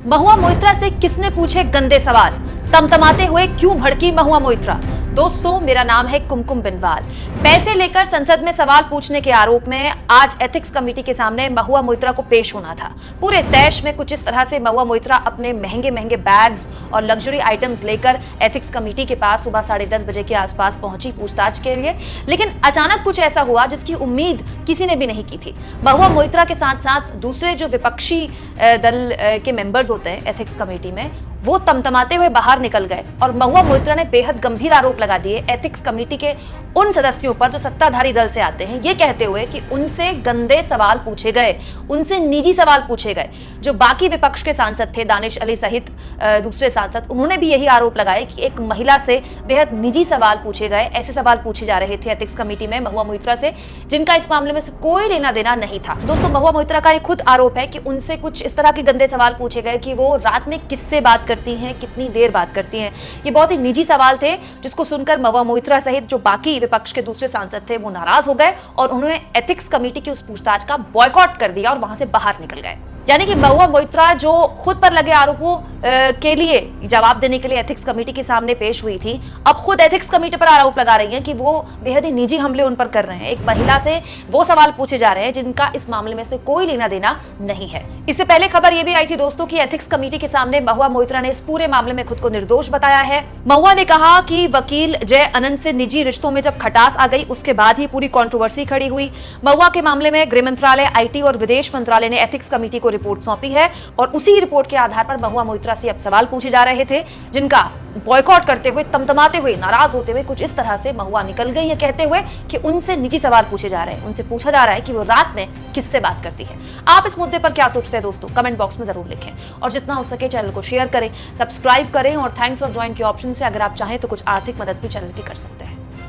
महुआ मोइत्रा से किसने पूछे गंदे सवाल, तमतमाते हुए क्यों भड़की महुआ मोइत्रा। दोस्तों, मेरा नाम है कुमकुम बिनवाल। पैसे लेकर संसद में सवाल पूछने के आरोप में आज एथिक्स कमेटी के सामने महुआ मोइत्रा को पेश होना था। पूरे देश में कुछ इस तरह से महुआ मोइत्रा अपने महंगे महंगे बैग्स और लग्जरी आइटम्स लेकर एथिक्स कमेटी के पास सुबह 10:30 बजे के आसपास पहुंची पूछताछ के लिए। लेकिन अचानक कुछ ऐसा हुआ जिसकी उम्मीद किसी ने भी नहीं की थी। महुआ मोइत्रा के साथ साथ दूसरे जो विपक्षी दल के मेंबर्स होते हैं एथिक्स कमेटी में, वो तमतमाते हुए बाहर निकल गए और महुआ मोइत्रा ने बेहद गंभीर आरोप लगा दिए एथिक्स कमेटी के उन सदस्यों पर जो सत्ताधारी दल से आते हैं, ये कहते हुए कि उनसे गंदे सवाल पूछे गए, उनसे निजी सवाल पूछे गए। जो बाकी विपक्ष के सांसद थे, दानिश अली सहित दूसरे सांसद, उन्होंने भी यही आरोप लगाए कि एक महिला से बेहद निजी सवाल पूछे गए। ऐसे सवाल पूछे जा रहे थे एथिक्स कमेटी में महुआ मोइत्रा से, जिनका इस मामले में से कोई लेना देना नहीं था। दोस्तों, महुआ मोइत्रा का खुद आरोप है कि उनसे कुछ इस तरह के गंदे सवाल पूछे गए कि वो रात में किससे बात करती हैं, कितनी देर बात करती हैं। ये बहुत ही निजी सवाल थे, जिसको सुनकर महुआ मोइत्रा सहित जो बाकी विपक्ष के दूसरे सांसद थे वो नाराज हो गए और उन्होंने एथिक्स कमेटी की उस पूछताछ का बॉयकॉट कर दिया और वहां से बाहर निकल गए। यानी कि महुआ मोइत्रा जो खुद पर लगे आरोपों के लिए जवाब देने के लिए एथिक्स कमेटी के सामने पेश हुई थी, अब खुद एथिक्स कमेटी पर आरोप लगा रही हैं कि वो बेहद ही निजी हमले उन पर कर रहे हैं। एक महिला से वो सवाल पूछे जा रहे हैं जिनका इस मामले में से कोई लेना देना नहीं है। इससे पहले खबर यह भी आई थी दोस्तों कि एथिक्स कमेटी के सामने महुआ मोइत्रा ने इस पूरे मामले में खुद को निर्दोष बताया है। महुआ ने कहा कि वकील जय अनंत से निजी रिश्तों में जब खटास आ गई, उसके बाद ही पूरी कंट्रोवर्सी खड़ी हुई। महुआ के मामले में गृह मंत्रालय, आईटी और विदेश मंत्रालय ने एथिक्स कमेटी को रिपोर्ट सौंपी है और उसी रिपोर्ट के आधार पर महुआ मोइत्रा से अब सवाल पूछे जा रहे थे, जिनका बॉयकॉट करते हुए, तमतमाते हुए, नाराज होते हुए कुछ इस तरह से महुआ निकल गई है, कहते हुए कि उनसे निजी सवाल पूछे जा रहे हैं। उनसे पूछा जा रहा है कि वो रात में किससे बात करती है। आप इस मुद्दे पर क्या सोचते हैं दोस्तों, कमेंट बॉक्स में जरूर लिखें और जितना हो सके चैनल को शेयर करें, सब्सक्राइब करें और थैंक्स और ज्वाइन के ऑप्शन से अगर आप चाहें तो कुछ आर्थिक मदद भी चैनल की कर सकते हैं।